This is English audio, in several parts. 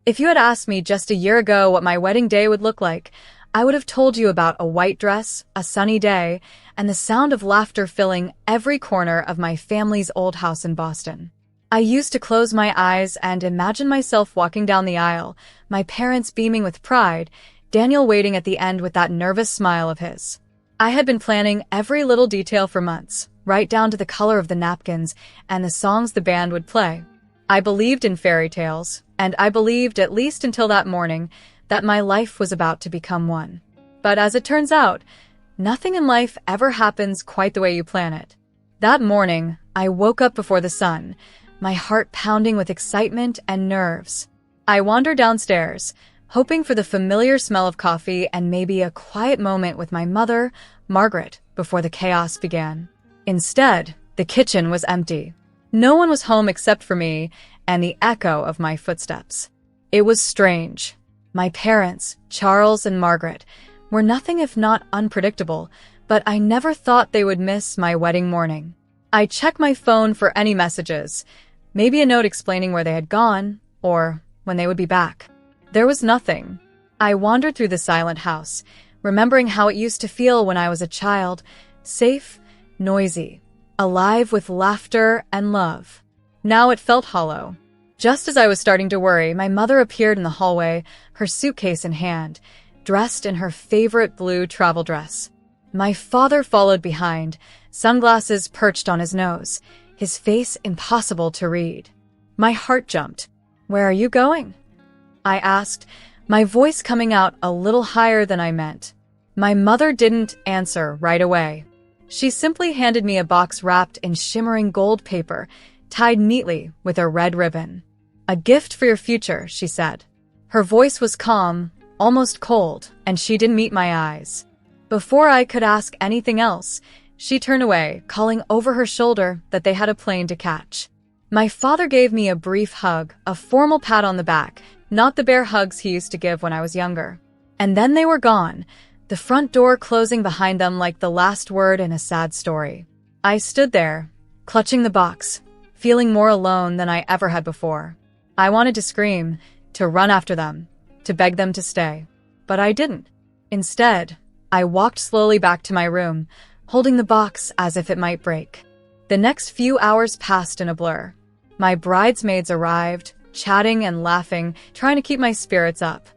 If you had asked me just a year ago what my wedding day would look like, I would have told you about a white dress, a sunny day, and the sound of laughter filling every corner of my family's old house in Boston. I used to close my eyes and imagine myself walking down the aisle, my parents beaming with pride, Daniel waiting at the end with that nervous smile of his. I had been planning every little detail for months, right down to the color of the napkins and the songs the band would play. I believed in fairy tales, and I believed, at least until that morning, that my life was about to become one. But as it turns out, nothing in life ever happens quite the way you plan it. That morning, I woke up before the sun, my heart pounding with excitement and nerves. I wandered downstairs, hoping for the familiar smell of coffee and maybe a quiet moment with my mother, Margaret, before the chaos began. Instead, the kitchen was empty. No one was home except for me and the echo of my footsteps. It was strange. My parents, Charles and Margaret, were nothing if not unpredictable, but I never thought they would miss my wedding morning. I checked my phone for any messages, maybe a note explaining where they had gone, or when they would be back. There was nothing. I wandered through the silent house, remembering how it used to feel when I was a child, safe, noisy, alive with laughter and love. Now it felt hollow. Just as I was starting to worry, my mother appeared in the hallway, her suitcase in hand, dressed in her favorite blue travel dress. My father followed behind, sunglasses perched on his nose, his face impossible to read. My heart jumped. "Where are you going?" I asked, my voice coming out a little higher than I meant. My mother didn't answer right away. She simply handed me a box wrapped in shimmering gold paper, tied neatly with a red ribbon. "A gift for your future," she said. Her voice was calm, almost cold, and she didn't meet my eyes. Before I could ask anything else, she turned away, calling over her shoulder that they had a plane to catch. My father gave me a brief hug, a formal pat on the back, not the bear hugs he used to give when I was younger. And then they were gone, the front door closing behind them like the last word in a sad story. I stood there, clutching the box, feeling more alone than I ever had before. I wanted to scream, to run after them, to beg them to stay. But I didn't. Instead, I walked slowly back to my room, holding the box as if it might break. The next few hours passed in a blur. My bridesmaids arrived, chatting and laughing, trying to keep my spirits up.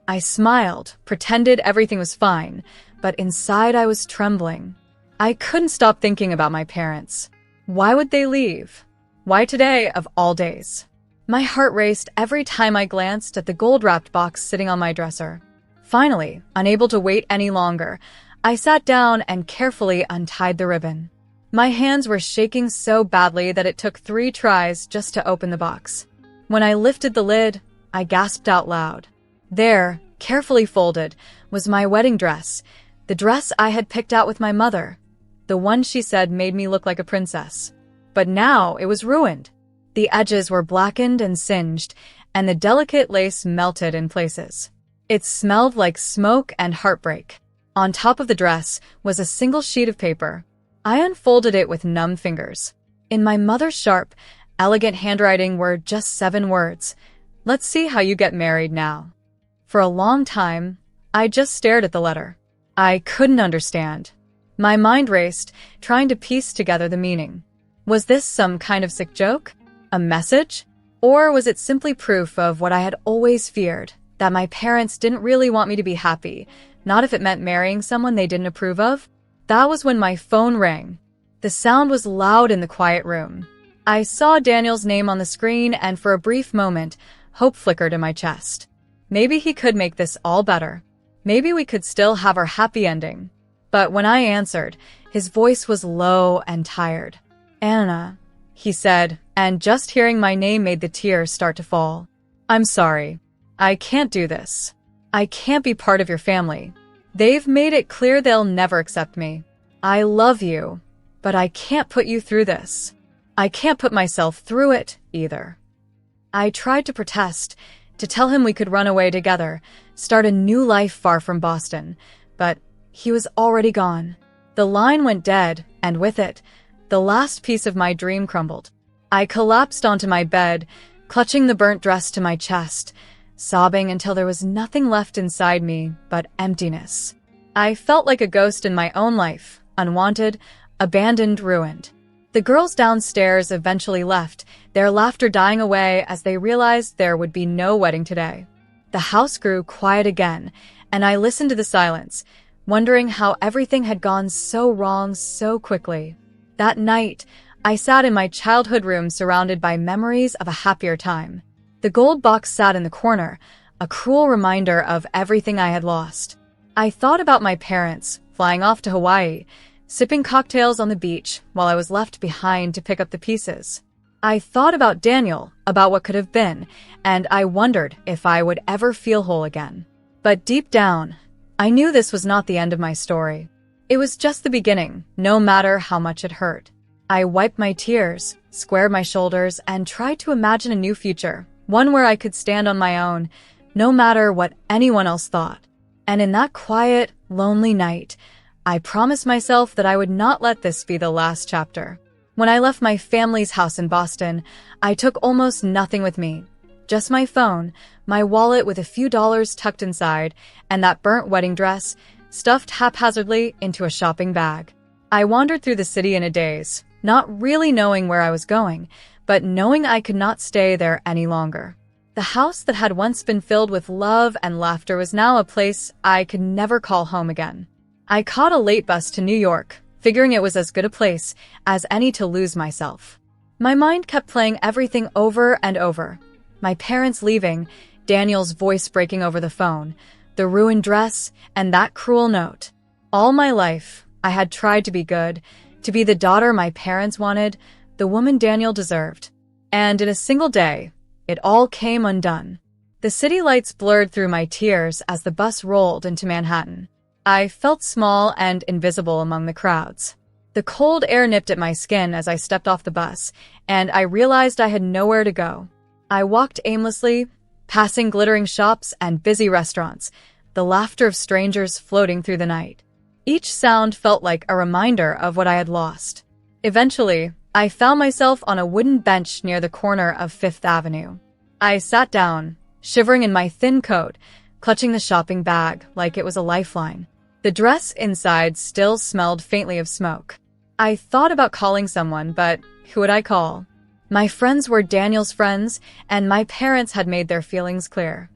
I smiled, pretended everything was fine, but inside I was trembling. I couldn't stop thinking about my parents. Why would they leave? Why today of all days? My heart raced every time I glanced at the gold-wrapped box sitting on my dresser. Finally, unable to wait any longer, I sat down and carefully untied the ribbon. My hands were shaking so badly that it took 3 tries just to open the box. When I lifted the lid, I gasped out loud. There, carefully folded, was my wedding dress, the dress I had picked out with my mother, the one she said made me look like a princess. But now it was ruined. The edges were blackened and singed, and the delicate lace melted in places. It smelled like smoke and heartbreak. On top of the dress was a single sheet of paper. I unfolded it with numb fingers. In my mother's sharp, elegant handwriting were just 7 words. "Let's see how you get married now." For a long time, I just stared at the letter. I couldn't understand. My mind raced, trying to piece together the meaning. Was this some kind of sick joke? A message? Or was it simply proof of what I had always feared, that my parents didn't really want me to be happy, not if it meant marrying someone they didn't approve of? That was when my phone rang. The sound was loud in the quiet room. I saw Daniel's name on the screen, and for a brief moment, hope flickered in my chest. Maybe he could make this all better. Maybe we could still have our happy ending. But when I answered, his voice was low and tired. "Anna," he said, and just hearing my name made the tears start to fall. "I'm sorry. I can't do this. I can't be part of your family. They've made it clear they'll never accept me. I love you, but I can't put you through this. I can't put myself through it either." I tried to protest, to tell him we could run away together, start a new life far from Boston, but he was already gone. The line went dead, and with it, the last piece of my dream crumbled. I collapsed onto my bed, clutching the burnt dress to my chest, sobbing until there was nothing left inside me but emptiness. I felt like a ghost in my own life, unwanted, abandoned, ruined. The girls downstairs eventually left, their laughter dying away as they realized there would be no wedding today. The house grew quiet again, and I listened to the silence, wondering how everything had gone so wrong so quickly. That night, I sat in my childhood room surrounded by memories of a happier time. The gold box sat in the corner, a cruel reminder of everything I had lost. I thought about my parents, flying off to Hawaii, sipping cocktails on the beach while I was left behind to pick up the pieces. I thought about Daniel, about what could have been, and I wondered if I would ever feel whole again. But deep down, I knew this was not the end of my story. It was just the beginning, no matter how much it hurt. I wiped my tears, squared my shoulders, and tried to imagine a new future, one where I could stand on my own, no matter what anyone else thought. And in that quiet, lonely night, I promised myself that I would not let this be the last chapter. When I left my family's house in Boston, I took almost nothing with me. Just my phone, my wallet with a few dollars tucked inside, and that burnt wedding dress, stuffed haphazardly into a shopping bag. I wandered through the city in a daze, not really knowing where I was going, but knowing I could not stay there any longer. The house that had once been filled with love and laughter was now a place I could never call home again. I caught a late bus to New York, figuring it was as good a place as any to lose myself. My mind kept playing everything over and over. My parents leaving, Daniel's voice breaking over the phone, the ruined dress, and that cruel note. All my life, I had tried to be good, to be the daughter my parents wanted, the woman Daniel deserved. And in a single day, it all came undone. The city lights blurred through my tears as the bus rolled into Manhattan. I felt small and invisible among the crowds. The cold air nipped at my skin as I stepped off the bus, and I realized I had nowhere to go. I walked aimlessly, passing glittering shops and busy restaurants, the laughter of strangers floating through the night. Each sound felt like a reminder of what I had lost. Eventually, I found myself on a wooden bench near the corner of Fifth Avenue. I sat down, shivering in my thin coat, clutching the shopping bag like it was a lifeline. The dress inside still smelled faintly of smoke. I thought about calling someone, but who would I call? My friends were Daniel's friends, and my parents had made their feelings clear.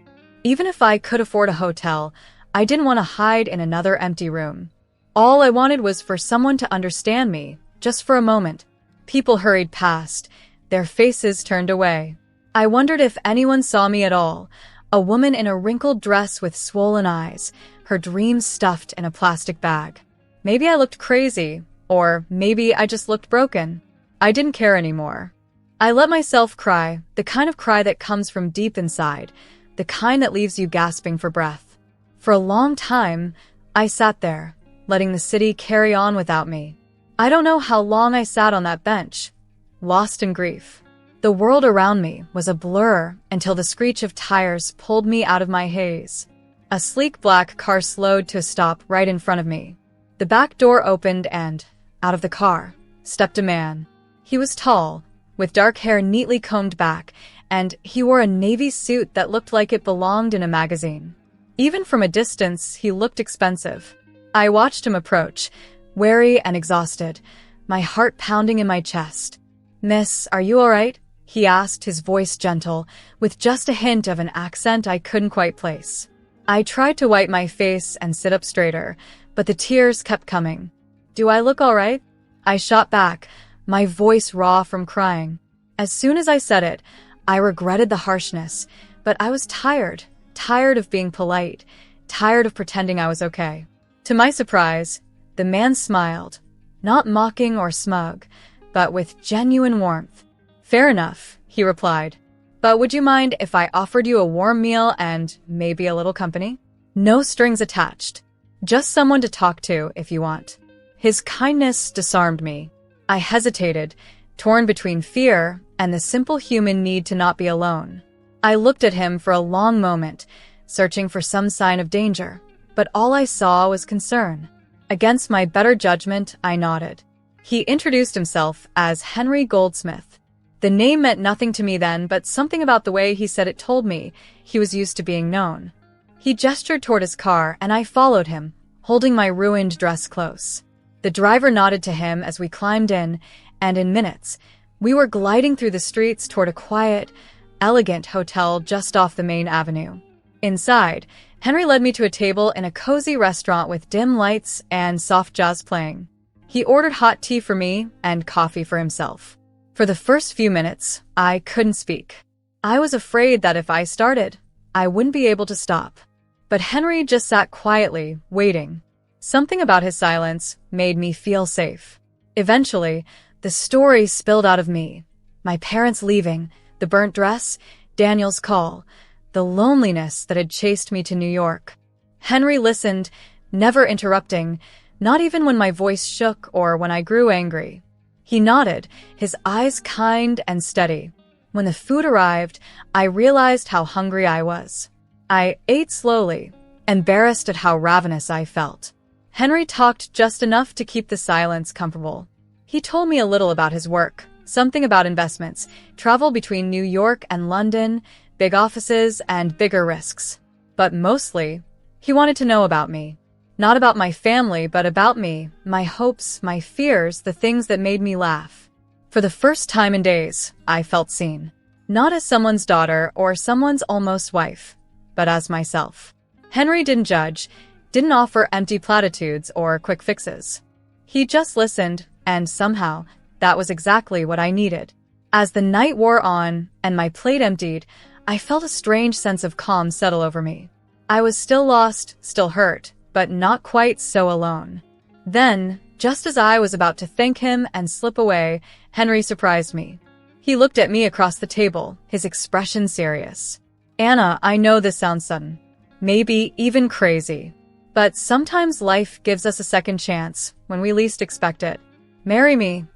Even if I could afford a hotel, I didn't want to hide in another empty room. All I wanted was for someone to understand me, just for a moment. People hurried past, their faces turned away. I wondered if anyone saw me at all, a woman in a wrinkled dress with swollen eyes, her dreams stuffed in a plastic bag. Maybe I looked crazy, or maybe I just looked broken. I didn't care anymore. I let myself cry, the kind of cry that comes from deep inside, the kind that leaves you gasping for breath. For a long time, I sat there, letting the city carry on without me. I don't know how long I sat on that bench, lost in grief. The world around me was a blur until the screech of tires pulled me out of my haze. A sleek black car slowed to a stop right in front of me. The back door opened and, out of the car, stepped a man. He was tall, with dark hair neatly combed back, and he wore a navy suit that looked like it belonged in a magazine. Even from a distance, he looked expensive. I watched him approach, weary and exhausted, my heart pounding in my chest. "Miss, are you all right?" he asked, his voice gentle, with just a hint of an accent I couldn't quite place. I tried to wipe my face and sit up straighter, but the tears kept coming. "Do I look all right?" I shot back, my voice raw from crying. As soon as I said it, I regretted the harshness, but I was tired of being polite, tired of pretending I was okay. To my surprise, the man smiled, not mocking or smug, but with genuine warmth. "Fair enough," he replied. "But would you mind if I offered you a warm meal and maybe a little company? No strings attached. Just someone to talk to if you want." His kindness disarmed me. I hesitated, torn between fear and the simple human need to not be alone. I looked at him for a long moment, searching for some sign of danger, but all I saw was concern. Against my better judgment, I nodded. He introduced himself as Henry Goldsmith. The name meant nothing to me then, but something about the way he said it told me he was used to being known. He gestured toward his car, and I followed him, holding my ruined dress close. The driver nodded to him as we climbed in, and in minutes, we were gliding through the streets toward a quiet, elegant hotel just off the main avenue. Inside, Henry led me to a table in a cozy restaurant with dim lights and soft jazz playing. He ordered hot tea for me and coffee for himself. For the first few minutes, I couldn't speak. I was afraid that if I started, I wouldn't be able to stop. But Henry just sat quietly, waiting. Something about his silence made me feel safe. Eventually, the story spilled out of me. My parents leaving, the burnt dress, Daniel's call, the loneliness that had chased me to New York. Henry listened, never interrupting, not even when my voice shook or when I grew angry. He nodded, his eyes kind and steady. When the food arrived, I realized how hungry I was. I ate slowly, embarrassed at how ravenous I felt. Henry talked just enough to keep the silence comfortable. He told me a little about his work, something about investments, travel between New York and London, big offices, and bigger risks. But mostly, he wanted to know about me. Not about my family, but about me, my hopes, my fears, the things that made me laugh. For the first time in days, I felt seen. Not as someone's daughter or someone's almost wife, but as myself. Henry didn't judge, didn't offer empty platitudes or quick fixes. He just listened, and somehow, that was exactly what I needed. As the night wore on and my plate emptied, I felt a strange sense of calm settle over me. I was still lost, still hurt, but not quite so alone. Then, just as I was about to thank him and slip away, Henry surprised me. He looked at me across the table, his expression serious. "Anna, I know this sounds sudden, maybe even crazy, but sometimes life gives us a second chance when we least expect it. Marry me."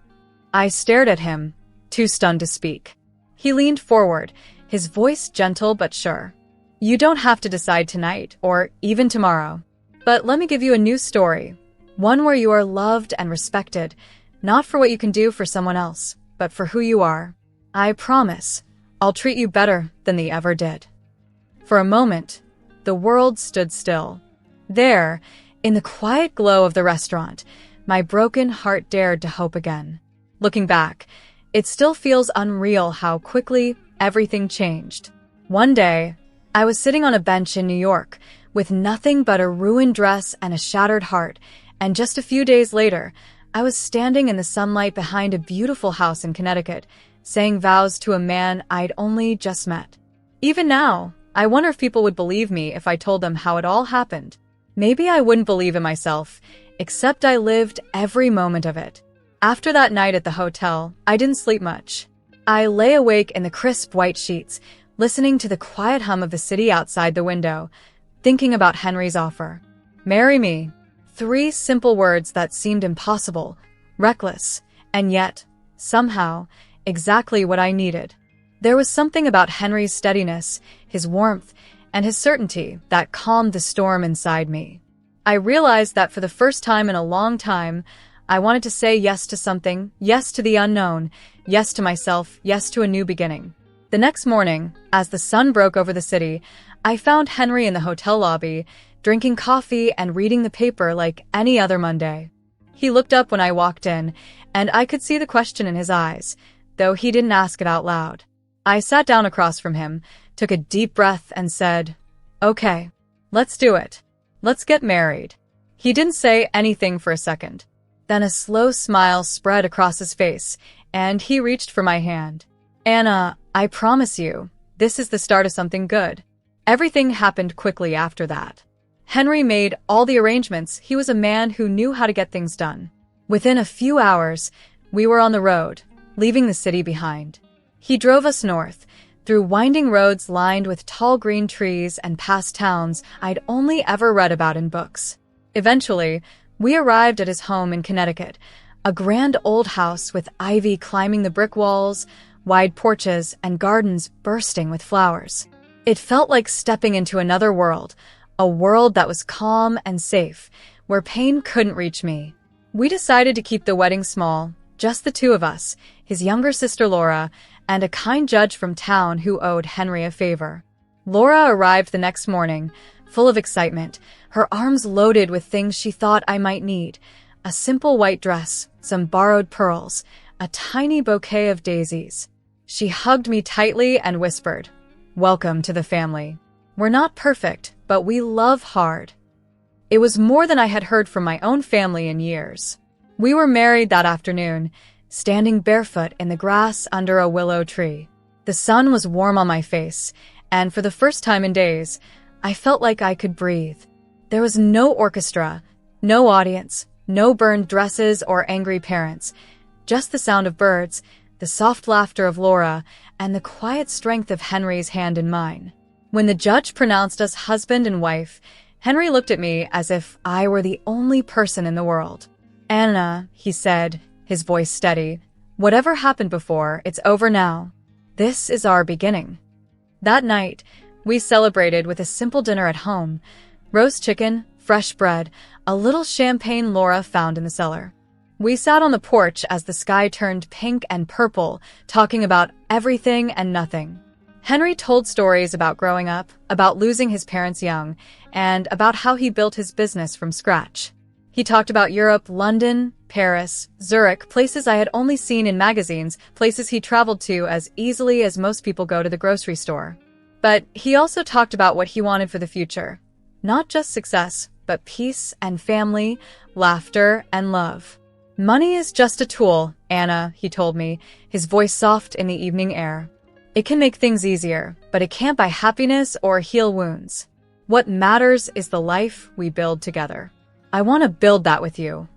I stared at him, too stunned to speak. He leaned forward, his voice gentle but sure. "You don't have to decide tonight or even tomorrow. But let me give you a new story, one where you are loved and respected, not for what you can do for someone else, but for who you are. I promise, I'll treat you better than they ever did." For a moment, the world stood still. There, in the quiet glow of the restaurant, my broken heart dared to hope again. Looking back, it still feels unreal how quickly everything changed. One day, I was sitting on a bench in New York, with nothing but a ruined dress and a shattered heart, and just a few days later, I was standing in the sunlight behind a beautiful house in Connecticut, saying vows to a man I'd only just met. Even now, I wonder if people would believe me if I told them how it all happened. Maybe I wouldn't believe in myself, except I lived every moment of it. After that night at the hotel, I didn't sleep much. I lay awake in the crisp white sheets, listening to the quiet hum of the city outside the window, thinking about Henry's offer. Marry me. 3 simple words that seemed impossible, reckless, and yet, somehow, exactly what I needed. There was something about Henry's steadiness, his warmth, and his certainty that calmed the storm inside me. I realized that for the first time in a long time, I wanted to say yes to something, yes to the unknown, yes to myself, yes to a new beginning. The next morning, as the sun broke over the city, I found Henry in the hotel lobby, drinking coffee and reading the paper like any other Monday. He looked up when I walked in, and I could see the question in his eyes, though he didn't ask it out loud. I sat down across from him, took a deep breath, and said, "Okay, let's do it. Let's get married." He didn't say anything for a second. Then a slow smile spread across his face, and he reached for my hand. "Anna, I promise you, this is the start of something good." Everything happened quickly after that. Henry made all the arrangements. He was a man who knew how to get things done. Within a few hours, we were on the road, leaving the city behind. He drove us north, through winding roads lined with tall green trees and past towns I'd only ever read about in books. Eventually, we arrived at his home in Connecticut, a grand old house with ivy climbing the brick walls, wide porches, and gardens bursting with flowers. It felt like stepping into another world, a world that was calm and safe, where pain couldn't reach me. We decided to keep the wedding small, just the 2 of us, his younger sister Laura, and a kind judge from town who owed Henry a favor. Laura arrived the next morning, full of excitement, her arms loaded with things she thought I might need: a simple white dress, some borrowed pearls, a tiny bouquet of daisies. She hugged me tightly and whispered, "Welcome to the family. We're not perfect, but we love hard." It was more than I had heard from my own family in years. We were married that afternoon, standing barefoot in the grass under a willow tree. The sun was warm on my face, and for the first time in days, I felt like I could breathe. There was no orchestra, no audience, no burned dresses or angry parents, just the sound of birds, the soft laughter of Laura, and the quiet strength of Henry's hand in mine. When the judge pronounced us husband and wife, Henry looked at me as if I were the only person in the world. "Anna," he said, his voice steady, "whatever happened before, it's over now. This is our beginning." That night, we celebrated with a simple dinner at home: roast chicken, fresh bread, a little champagne Laura found in the cellar. We sat on the porch as the sky turned pink and purple, talking about everything and nothing. Henry told stories about growing up, about losing his parents young, and about how he built his business from scratch. He talked about Europe, London, Paris, Zurich, places I had only seen in magazines, places he traveled to as easily as most people go to the grocery store. But he also talked about what he wanted for the future. Not just success, but peace and family, laughter and love. "Money is just a tool, Anna," he told me, his voice soft in the evening air. "It can make things easier, but it can't buy happiness or heal wounds. What matters is the life we build together. I want to build that with you."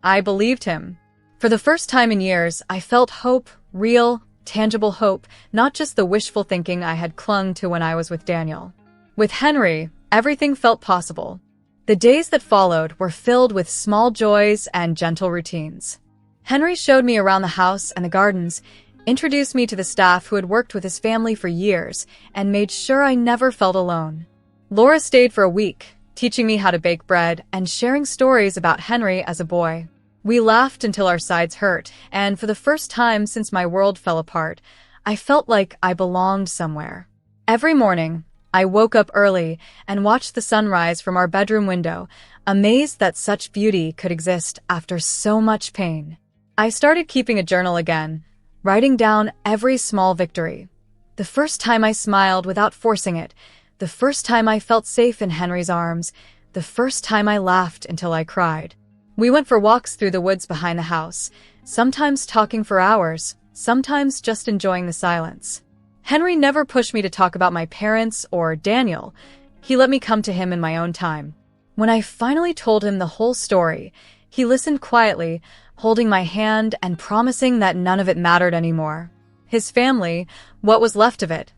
I believed him. For the first time in years, I felt hope, real, tangible hope, not just the wishful thinking I had clung to when I was with Daniel. With Henry, everything felt possible. The days that followed were filled with small joys and gentle routines. Henry showed me around the house and the gardens, introduced me to the staff who had worked with his family for years, and made sure I never felt alone. Laura stayed for a week, teaching me how to bake bread and sharing stories about Henry as a boy. We laughed until our sides hurt, and for the first time since my world fell apart, I felt like I belonged somewhere. Every morning, I woke up early and watched the sunrise from our bedroom window, amazed that such beauty could exist after so much pain. I started keeping a journal again, writing down every small victory. The first time I smiled without forcing it, the first time I felt safe in Henry's arms, the first time I laughed until I cried. We went for walks through the woods behind the house, sometimes talking for hours, sometimes just enjoying the silence. Henry never pushed me to talk about my parents or Daniel. He let me come to him in my own time. When I finally told him the whole story, he listened quietly, holding my hand and promising that none of it mattered anymore. His family, what was left of it,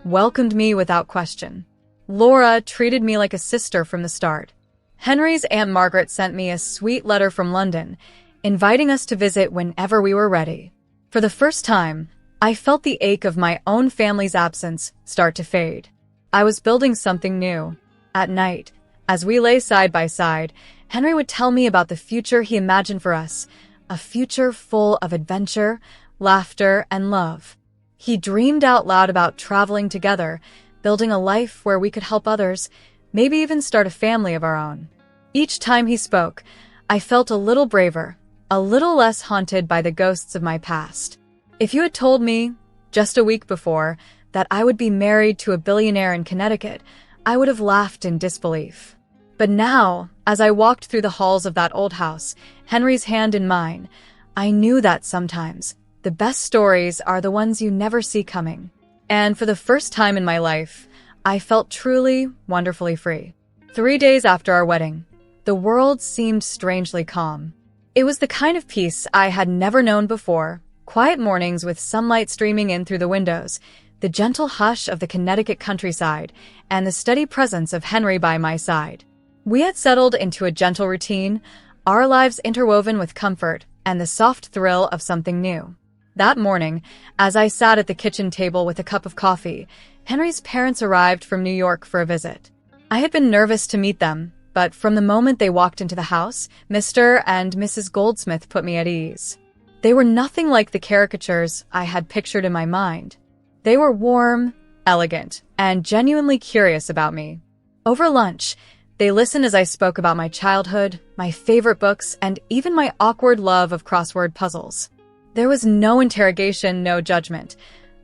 welcomed me without question. Laura treated me like a sister from the start. Henry's Aunt Margaret sent me a sweet letter from London, inviting us to visit whenever we were ready. For the first time, I felt the ache of my own family's absence start to fade. I was building something new. At night, as we lay side by side, Henry would tell me about the future he imagined for us, a future full of adventure, laughter, and love. He dreamed out loud about traveling together, building a life where we could help others, maybe even start a family of our own. Each time he spoke, I felt a little braver, a little less haunted by the ghosts of my past. If you had told me, just a week before, that I would be married to a billionaire in Connecticut, I would have laughed in disbelief. But now, as I walked through the halls of that old house, Henry's hand in mine, I knew that sometimes the best stories are the ones you never see coming. And for the first time in my life, I felt truly, wonderfully free. 3 days after our wedding, the world seemed strangely calm. It was the kind of peace I had never known before. Quiet mornings with sunlight streaming in through the windows, the gentle hush of the Connecticut countryside, and the steady presence of Henry by my side. We had settled into a gentle routine, our lives interwoven with comfort and the soft thrill of something new. That morning, as I sat at the kitchen table with a cup of coffee, Henry's parents arrived from New York for a visit. I had been nervous to meet them, but from the moment they walked into the house, Mr. and Mrs. Goldsmith put me at ease. They were nothing like the caricatures I had pictured in my mind. They were warm, elegant, and genuinely curious about me. Over lunch, they listened as I spoke about my childhood, my favorite books, and even my awkward love of crossword puzzles. There was no interrogation, no judgment,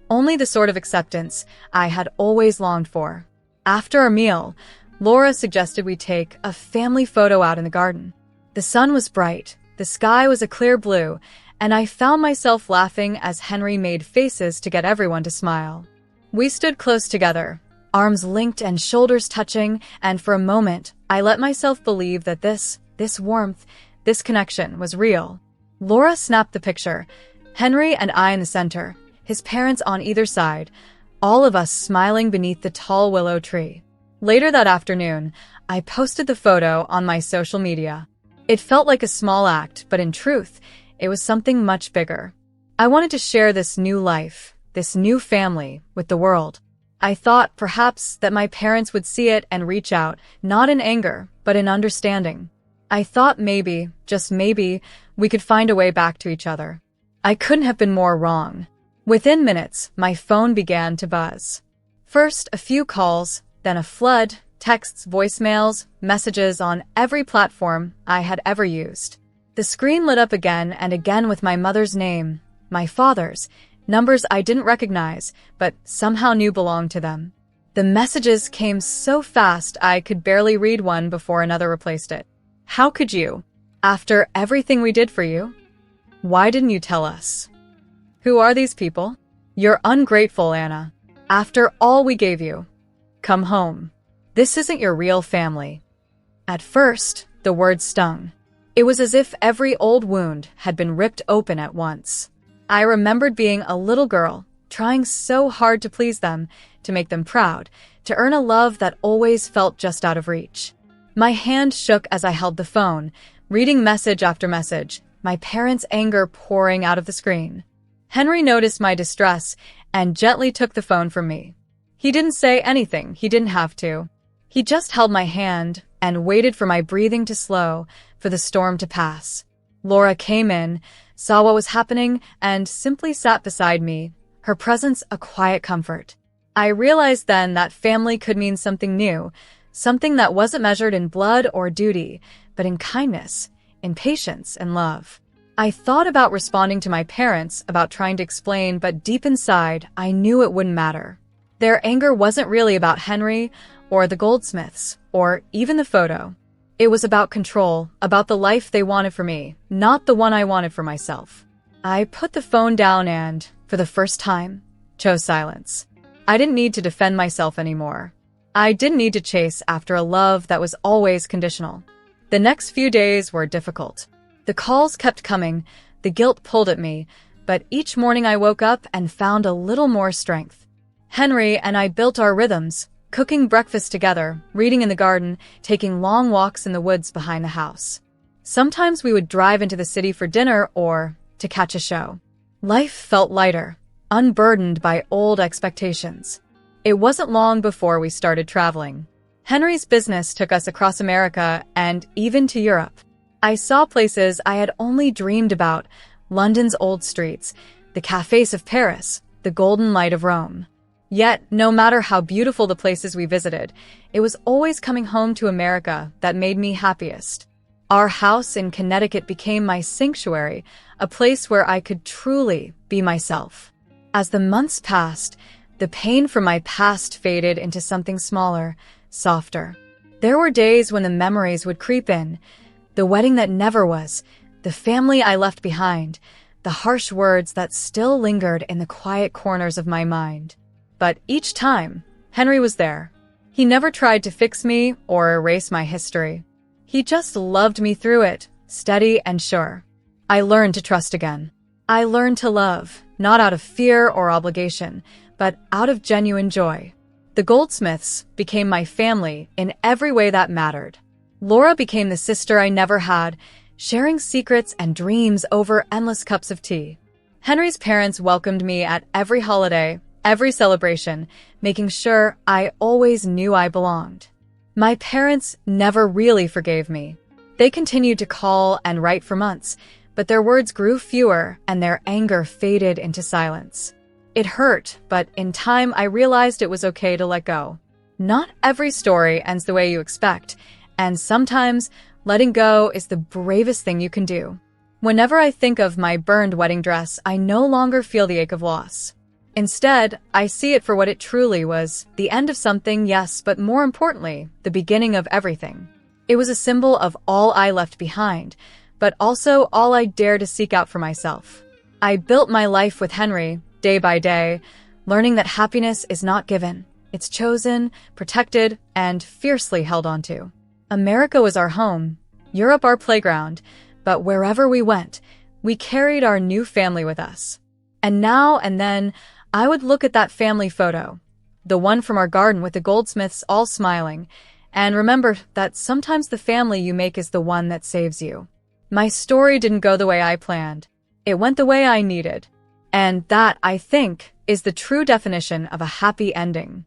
only the sort of acceptance I had always longed for. After our meal, Laura suggested we take a family photo out in the garden. The sun was bright, the sky was a clear blue, and I found myself laughing as Henry made faces to get everyone to smile. We stood close together, arms linked and shoulders touching, and for a moment, I let myself believe that this warmth, this connection was real. Laura snapped the picture, Henry and I in the center, his parents on either side, all of us smiling beneath the tall willow tree. Later that afternoon, I posted the photo on my social media. It felt like a small act, but in truth, it was something much bigger. I wanted to share this new life, this new family, with the world. I thought perhaps that my parents would see it and reach out, not in anger, but in understanding. I thought maybe, just maybe, we could find a way back to each other. I couldn't have been more wrong. Within minutes, my phone began to buzz. First, a few calls, then a flood, texts, voicemails, messages on every platform I had ever used. The screen lit up again and again with my mother's name, my father's, numbers I didn't recognize, but somehow knew belonged to them. The messages came so fast I could barely read one before another replaced it. How could you? After everything we did for you? Why didn't you tell us? Who are these people? You're ungrateful, Anna. After all we gave you. Come home. This isn't your real family. At first, the words stung. It was as if every old wound had been ripped open at once. I remembered being a little girl, trying so hard to please them, to make them proud, to earn a love that always felt just out of reach. My hand shook as I held the phone, reading message after message, my parents' anger pouring out of the screen. Henry noticed my distress and gently took the phone from me. He didn't say anything, he didn't have to. He just held my hand and waited for my breathing to slow, for the storm to pass. Laura came in, saw what was happening, and simply sat beside me, her presence a quiet comfort. I realized then that family could mean something new, something that wasn't measured in blood or duty, but in kindness, in patience and love. I thought about responding to my parents, about trying to explain, but deep inside, I knew it wouldn't matter. Their anger wasn't really about Henry, or the Goldsmiths, or even the photo. It was about control, about the life they wanted for me, not the one I wanted for myself. I put the phone down and, for the first time, chose silence. I didn't need to defend myself anymore. I didn't need to chase after a love that was always conditional. The next few days were difficult. The calls kept coming, the guilt pulled at me, but each morning I woke up and found a little more strength. Henry and I built our rhythms, cooking breakfast together, reading in the garden, taking long walks in the woods behind the house. Sometimes we would drive into the city for dinner or to catch a show. Life felt lighter, unburdened by old expectations. It wasn't long before we started traveling. Henry's business took us across America and even to Europe. I saw places I had only dreamed about, London's old streets, the cafes of Paris, the golden light of Rome. Yet, no matter how beautiful the places we visited, it was always coming home to America that made me happiest. Our house in Connecticut became my sanctuary, a place where I could truly be myself. As the months passed, the pain from my past faded into something smaller, softer. There were days when the memories would creep in, the wedding that never was, the family I left behind, the harsh words that still lingered in the quiet corners of my mind. But each time, Henry was there. He never tried to fix me or erase my history. He just loved me through it, steady and sure. I learned to trust again. I learned to love, not out of fear or obligation, but out of genuine joy. The Goldsmiths became my family in every way that mattered. Laura became the sister I never had, sharing secrets and dreams over endless cups of tea. Henry's parents welcomed me at every holiday, every celebration, making sure I always knew I belonged. My parents never really forgave me. They continued to call and write for months, but their words grew fewer and their anger faded into silence. It hurt, but in time I realized it was okay to let go. Not every story ends the way you expect, and sometimes letting go is the bravest thing you can do. Whenever I think of my burned wedding dress, I no longer feel the ache of loss. Instead, I see it for what it truly was, the end of something, yes, but more importantly, the beginning of everything. It was a symbol of all I left behind, but also all I dare to seek out for myself. I built my life with Henry, day by day, learning that happiness is not given. It's chosen, protected, and fiercely held onto. America was our home, Europe our playground, but wherever we went, we carried our new family with us. And now and then, I would look at that family photo, the one from our garden with the Goldsmiths all smiling, and remember that sometimes the family you make is the one that saves you. My story didn't go the way I planned. It went the way I needed. And that, I think, is the true definition of a happy ending.